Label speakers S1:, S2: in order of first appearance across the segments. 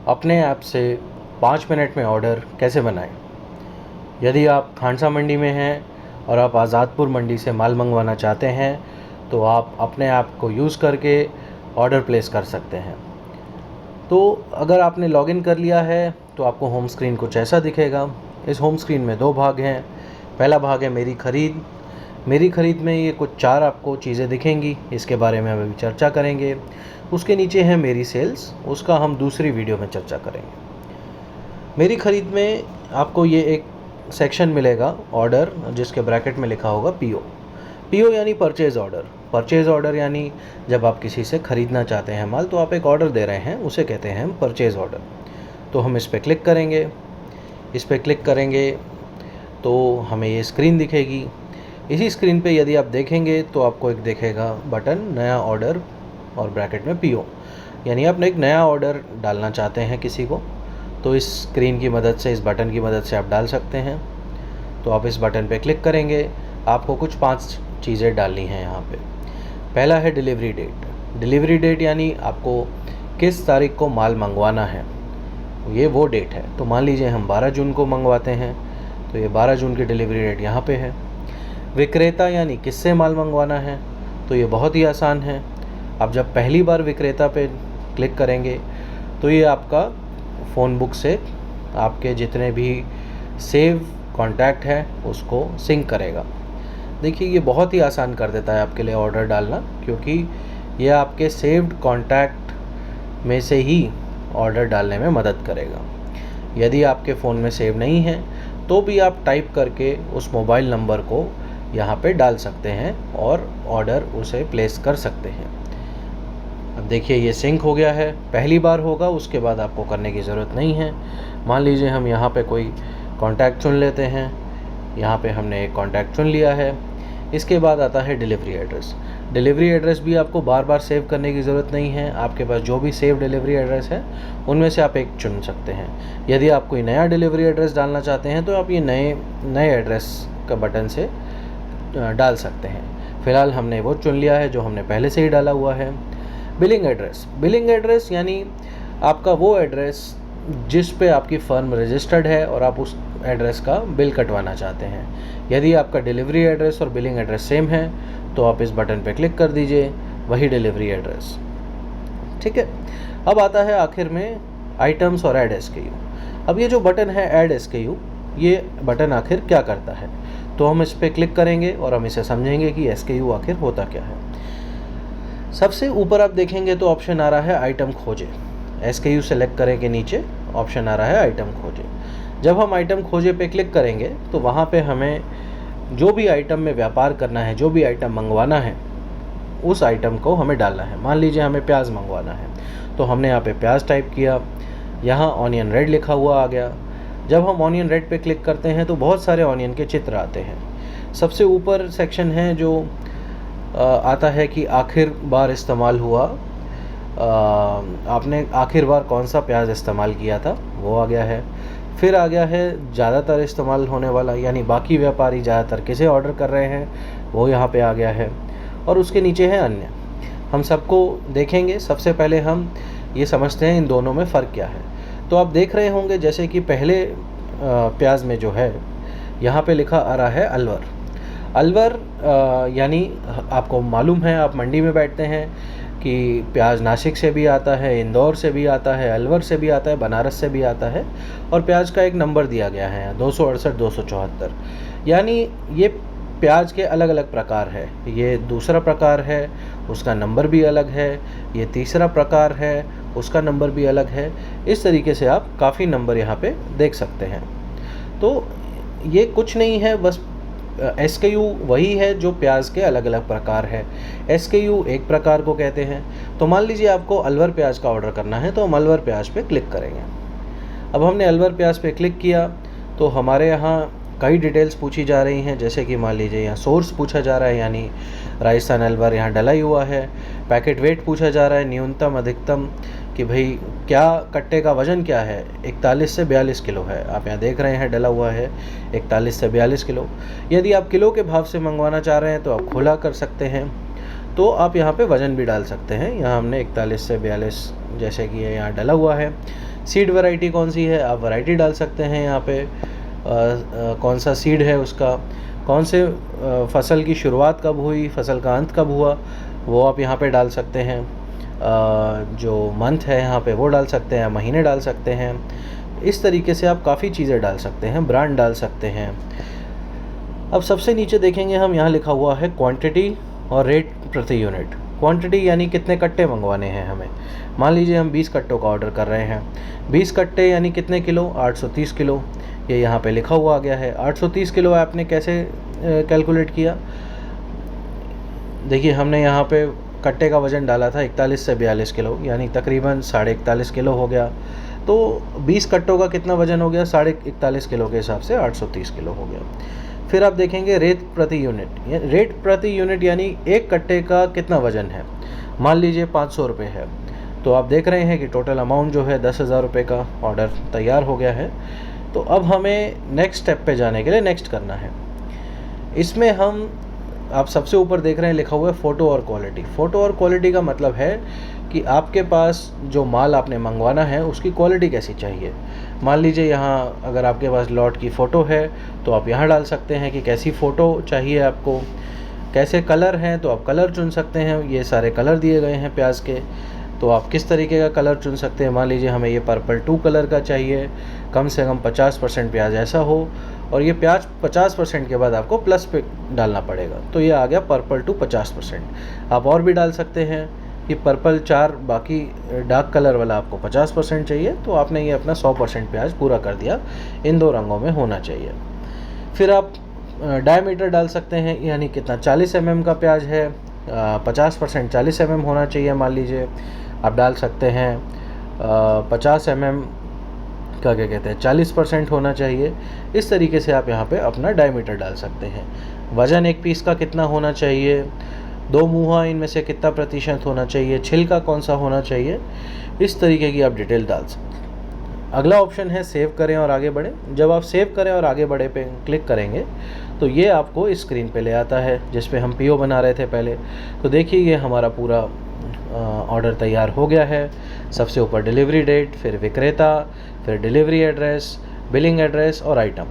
S1: अपने ऐप से 5 मिनट में ऑर्डर कैसे बनाएं। यदि आप खानसा मंडी में हैं और आप आज़ादपुर मंडी से माल मंगवाना चाहते हैं तो आप अपने ऐप को यूज़ करके ऑर्डर प्लेस कर सकते हैं। तो अगर आपने लॉगिन कर लिया है तो आपको होम स्क्रीन कुछ ऐसा दिखेगा। इस होम स्क्रीन में 2 भाग हैं। पहला भाग है मेरी ख़रीद में ये कुछ 4 आपको चीज़ें दिखेंगी, इसके बारे में हम अभी चर्चा करेंगे। उसके नीचे है मेरी सेल्स, उसका हम दूसरी वीडियो में चर्चा करेंगे। मेरी ख़रीद में आपको ये एक सेक्शन मिलेगा ऑर्डर, जिसके ब्रैकेट में लिखा होगा पीओ यानी परचेज़ ऑर्डर यानी जब आप किसी से ख़रीदना चाहते हैं माल तो आप एक ऑर्डर दे रहे हैं, उसे कहते हैं हम परचेज़ ऑर्डर। तो हम इस पर क्लिक करेंगे तो हमें ये स्क्रीन दिखेगी। इसी स्क्रीन पे यदि आप देखेंगे तो आपको एक दिखेगा बटन नया ऑर्डर और ब्रैकेट में पीओ, यानी आप एक नया ऑर्डर डालना चाहते हैं किसी को, तो इस स्क्रीन की मदद से, इस बटन की मदद से आप डाल सकते हैं। तो आप इस बटन पे क्लिक करेंगे, आपको कुछ 5 चीज़ें डालनी हैं यहाँ पे। पहला है डिलीवरी डेट यानी आपको किस तारीख को माल मंगवाना है, ये वो डेट है। तो मान लीजिए हम 12 जून को मंगवाते हैं तो ये 12 जून की डिलीवरी डेट यहाँ पे है। विक्रेता यानी किससे माल मंगवाना है, तो ये बहुत ही आसान है। आप जब पहली बार विक्रेता पे क्लिक करेंगे तो ये आपका फ़ोन बुक से आपके जितने भी सेव कॉन्टैक्ट है उसको सिंक करेगा। देखिए ये बहुत ही आसान कर देता है आपके लिए ऑर्डर डालना, क्योंकि ये आपके सेव्ड कॉन्टैक्ट में से ही ऑर्डर डालने में मदद करेगा। यदि आपके फ़ोन में सेव नहीं है तो भी आप टाइप करके उस मोबाइल नंबर को यहाँ पे डाल सकते हैं और ऑर्डर उसे प्लेस कर सकते हैं। अब देखिए ये सिंक हो गया है, पहली बार होगा, उसके बाद आपको करने की ज़रूरत नहीं है। मान लीजिए हम यहाँ पे कोई कॉन्टैक्ट चुन लेते हैं, यहाँ पे हमने एक कॉन्टैक्ट चुन लिया है। इसके बाद आता है डिलीवरी एड्रेस भी आपको बार बार सेव करने की ज़रूरत नहीं है। आपके पास जो भी सेव डिलीवरी एड्रेस है उनमें से आप एक चुन सकते हैं। यदि आप कोई नया डिलीवरी एड्रेस डालना चाहते हैं तो आप ये नए एड्रेस का बटन से डाल सकते हैं। फ़िलहाल हमने वो चुन लिया है जो हमने पहले से ही डाला हुआ है। बिलिंग एड्रेस यानी आपका वो एड्रेस जिस पे आपकी फ़र्म रजिस्टर्ड है और आप उस एड्रेस का बिल कटवाना चाहते हैं। यदि आपका डिलीवरी एड्रेस और बिलिंग एड्रेस सेम है तो आप इस बटन पे क्लिक कर दीजिए, वही डिलीवरी एड्रेस। ठीक है। अब आता है आखिर में आइटम्स और ऐड SKU। अब ये जो बटन है ऐड SKU, ये बटन आखिर क्या करता है, तो हम इस पर क्लिक करेंगे और हम इसे समझेंगे कि SKU आखिर होता क्या है। सबसे ऊपर आप देखेंगे तो ऑप्शन आ रहा है आइटम खोजे। SKU सेलेक्ट करें के नीचे ऑप्शन आ रहा है आइटम खोजे। जब हम आइटम खोजे पे क्लिक करेंगे तो वहाँ पे हमें जो भी आइटम में व्यापार करना है, जो भी आइटम मंगवाना है, उस आइटम को हमें डालना है। मान लीजिए हमें प्याज मंगवाना है तो हमने यहाँ पे प्याज टाइप किया, यहाँ ऑनियन रेड लिखा हुआ आ गया। जब हम ऑनियन रेड पे क्लिक करते हैं तो बहुत सारे ऑनियन के चित्र आते हैं। सबसे ऊपर सेक्शन है जो आता है कि आखिर बार इस्तेमाल हुआ, आपने आखिर बार कौन सा प्याज इस्तेमाल किया था, वो आ गया है। फिर आ गया है ज़्यादातर इस्तेमाल होने वाला, यानी बाकी व्यापारी ज़्यादातर किसे ऑर्डर कर रहे हैं, वो यहाँ पे आ गया है। और उसके नीचे है अन्य। हम सबको देखेंगे। सबसे पहले हम ये समझते हैं इन दोनों में फ़र्क क्या है। तो आप देख रहे होंगे जैसे कि पहले प्याज में जो है यहाँ पे लिखा आ रहा है अलवर, यानी आपको मालूम है, आप मंडी में बैठते हैं कि प्याज नासिक से भी आता है, इंदौर से भी आता है, अलवर से भी आता है, बनारस से भी आता है, और प्याज का एक नंबर दिया गया है 268 274। यानी ये प्याज के अलग अलग प्रकार है। ये दूसरा प्रकार है, उसका नंबर भी अलग है। ये तीसरा प्रकार है, उसका नंबर भी अलग है। इस तरीके से आप काफ़ी नंबर यहाँ पे देख सकते हैं। तो ये कुछ नहीं है, बस SKU वही है जो प्याज के अलग अलग प्रकार है। SKU एक प्रकार को कहते हैं। तो मान लीजिए आपको अलवर प्याज का ऑर्डर करना है तो हम अलवर प्याज पे क्लिक करेंगे। अब हमने अलवर प्याज पे क्लिक किया तो हमारे यहाँ कई डिटेल्स पूछी जा रही हैं, जैसे कि मान लीजिए यहाँ सोर्स पूछा जा रहा है, यानी राजस्थान अलवर यहाँ डला ही हुआ है। पैकेट वेट पूछा जा रहा है, न्यूनतम अधिकतम, कि भाई क्या कट्टे का वज़न क्या है, 41 से 42 किलो है। आप यहाँ देख रहे हैं डला हुआ है 41 से 42 किलो। यदि आप किलो के भाव से मंगवाना चाह रहे हैं तो आप खुला कर सकते हैं, तो आप यहाँ पे वज़न भी डाल सकते हैं। यहाँ हमने 41 से 42 जैसे कि ये यहाँ डला हुआ है। सीड वैरायटी कौन सी है, आप वैरायटी डाल सकते हैं यहाँ पे, कौन सा सीड है उसका, कौन से फसल की शुरुआत कब हुई, फसल का अंत कब हुआ, वो आप यहाँ पे डाल सकते हैं। जो मंथ है यहाँ पे वो डाल सकते हैं, महीने डाल सकते हैं। इस तरीके से आप काफ़ी चीज़ें डाल सकते हैं, ब्रांड डाल सकते हैं। अब सबसे नीचे देखेंगे हम, यहाँ लिखा हुआ है क्वांटिटी और रेट प्रति यूनिट। क्वांटिटी यानी कितने कट्टे मंगवाने हैं हमें। मान लीजिए हम 20 कट्टों का ऑर्डर कर रहे हैं, 20 कट्टे यानी कितने किलो, 830 किलो। ये यहाँ पे लिखा हुआ आ गया है। 830 किलो आपने कैसे कैलकुलेट किया, देखिए हमने यहाँ पे कट्टे का वज़न डाला था 41 से 42 किलो, यानी तकरीबन 41.5 किलो हो गया। तो 20 कट्टों का कितना वज़न हो गया, 41.5 किलो के हिसाब से 830 किलो हो गया। फिर आप देखेंगे रेट प्रति यूनिट। रेट प्रति यूनिट यानी एक कट्टे का कितना वज़न है। मान लीजिए 500 रुपये है, तो आप देख रहे हैं कि टोटल अमाउंट जो है 10,000 रुपये का ऑर्डर तैयार हो गया है। तो अब हमें नेक्स्ट स्टेप पे जाने के लिए नेक्स्ट करना है। इसमें हम, आप सबसे ऊपर देख रहे हैं लिखा हुआ है फ़ोटो और क्वालिटी। फ़ोटो और क्वालिटी का मतलब है कि आपके पास जो माल आपने मंगवाना है उसकी क्वालिटी कैसी चाहिए। मान लीजिए यहाँ अगर आपके पास लॉट की फ़ोटो है तो आप यहाँ डाल सकते हैं कि कैसी फ़ोटो चाहिए आपको, कैसे कलर हैं तो आप कलर चुन सकते हैं। ये सारे कलर दिए गए हैं प्याज के, तो आप किस तरीके का कलर चुन सकते हैं। मान लीजिए हमें ये पर्पल 2 कलर का चाहिए, कम से कम 50% प्याज ऐसा हो, और ये प्याज 50% के बाद आपको प्लस पे डालना पड़ेगा। तो ये आ गया पर्पल टू 50%। आप और भी डाल सकते हैं कि पर्पल 4, बाकी डार्क कलर वाला आपको 50% चाहिए, तो आपने ये अपना 100% प्याज पूरा कर दिया, इन 2 रंगों में होना चाहिए। फिर आप डायमीटर डाल सकते हैं, यानी कितना 40 mm का प्याज है, 50% 40 mm होना चाहिए। मान लीजिए आप डाल सकते हैं 50 mm का क्या कहते हैं 40% होना चाहिए। इस तरीके से आप यहाँ पे अपना डायमीटर डाल सकते हैं। वज़न एक पीस का कितना होना चाहिए, 2 मुँहा इनमें से कितना प्रतिशत होना चाहिए, छिलका कौन सा होना चाहिए, इस तरीके की आप डिटेल डाल सकते हैं। अगला ऑप्शन है सेव करें और आगे बढ़ें। जब आप सेव करें और आगे बढ़े पे क्लिक करेंगे तो ये आपको इस स्क्रीन पे ले आता है जिस पे हम पीओ बना रहे थे पहले। तो देखिए ये हमारा पूरा ऑर्डर तैयार हो गया है। सबसे ऊपर डिलीवरी डेट, फिर विक्रेता, फिर डिलीवरी एड्रेस, बिलिंग एड्रेस और आइटम।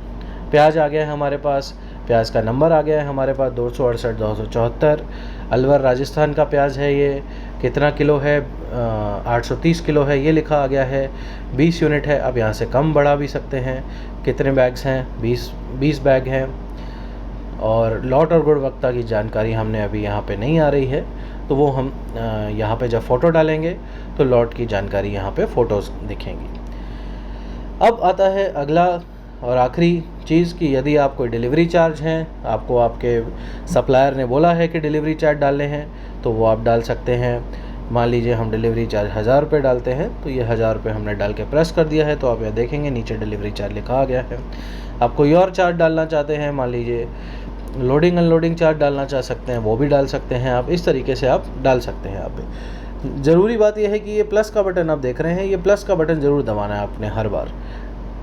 S1: प्याज आ गया है हमारे पास, प्याज का नंबर आ गया है हमारे पास 268-274। अलवर राजस्थान का प्याज है ये, कितना किलो है 830 किलो है ये लिखा आ गया है। 20 यूनिट है, अब यहाँ से कम बढ़ा भी सकते हैं। कितने बैग्स हैं, 20 बैग हैं। और लॉट और गुणवत्ता की जानकारी हमने अभी यहाँ पे नहीं आ रही है, तो वो हम यहाँ पे जब फ़ोटो डालेंगे तो लॉट की जानकारी यहाँ पे फ़ोटोज़ दिखेंगी। अब आता है अगला और आखिरी चीज़ कि यदि आप कोई डिलीवरी चार्ज हैं, आपको आपके सप्लायर ने बोला है कि डिलीवरी चार्ज डालने हैं, तो वो आप डाल सकते हैं। मान लीजिए हम डिलीवरी चार्ज 1000 रुपये डालते हैं, तो ये 1000 रुपये हमने डाल के प्रेस कर दिया है, तो आप यह देखेंगे नीचे डिलीवरी चार्ज लिखा आ गया है। आप कोई और चार्ज डालना चाहते हैं, मान लीजिए लोडिंग अनलोडिंग चार्ज डालना चाह सकते हैं, वो भी डाल सकते हैं आप। इस तरीके से आप डाल सकते हैं। आप ज़रूरी बात यह है कि ये प्लस का बटन आप देख रहे हैं, ये प्लस का बटन ज़रूर दबाना है आपने हर बार।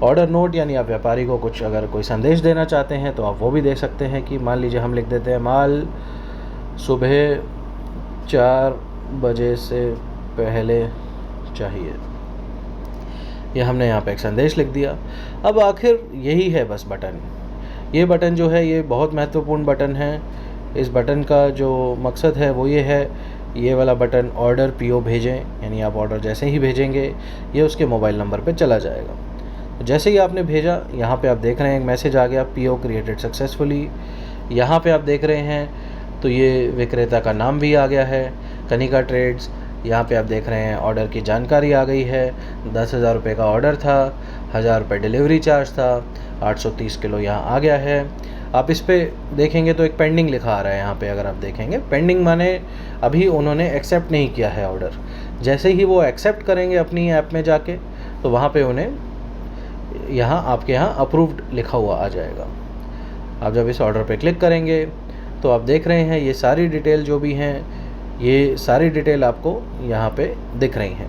S1: ऑर्डर नोट यानी आप व्यापारी को कुछ अगर कोई संदेश देना चाहते हैं तो आप वो भी दे सकते हैं कि मान लीजिए हम लिख देते हैं माल सुबह 4 बजे से पहले चाहिए। ये हमने यहाँ पे एक संदेश लिख दिया। अब आखिर यही है बस बटन। ये बटन जो है ये बहुत महत्वपूर्ण बटन है। इस बटन का जो मकसद है वो ये है, ये वाला बटन ऑर्डर पीओ भेजें, यानी आप ऑर्डर जैसे ही भेजेंगे ये उसके मोबाइल नंबर पे चला जाएगा। जैसे ही आपने भेजा, यहाँ पे आप देख रहे हैं एक मैसेज आ गया, पीओ क्रिएटेड सक्सेसफुली। यहाँ पे आप देख रहे हैं तो ये विक्रेता का नाम भी आ गया है, कनिका ट्रेड्स। यहाँ पे आप देख रहे हैं ऑर्डर की जानकारी आ गई है। 10,000 रुपये का ऑर्डर था, 1000 रुपये डिलीवरी चार्ज था, 830 किलो यहाँ आ गया है। आप इस पे देखेंगे तो एक पेंडिंग लिखा आ रहा है यहाँ पे। अगर आप देखेंगे पेंडिंग माने अभी उन्होंने एक्सेप्ट नहीं किया है ऑर्डर। जैसे ही वो एक्सेप्ट करेंगे अपनी ऐप में जाके, तो वहाँ पे उन्हें यहाँ आपके यहाँ अप्रूव्ड लिखा हुआ आ जाएगा। आप जब इस ऑर्डर पे क्लिक करेंगे तो आप देख रहे हैं ये सारी डिटेल जो भी हैं, ये सारी डिटेल आपको यहाँ पे दिख रही हैं।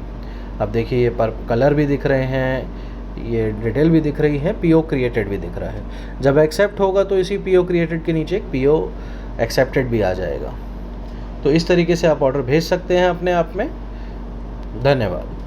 S1: अब देखिए ये पर कलर भी दिख रहे हैं, ये डिटेल भी दिख रही है, पीओ क्रिएटेड भी दिख रहा है। जब एक्सेप्ट होगा तो इसी पीओ क्रिएटेड के नीचे एक पीओ एक्सेप्टेड भी आ जाएगा। तो इस तरीके से आप ऑर्डर भेज सकते हैं अपने आप में। धन्यवाद।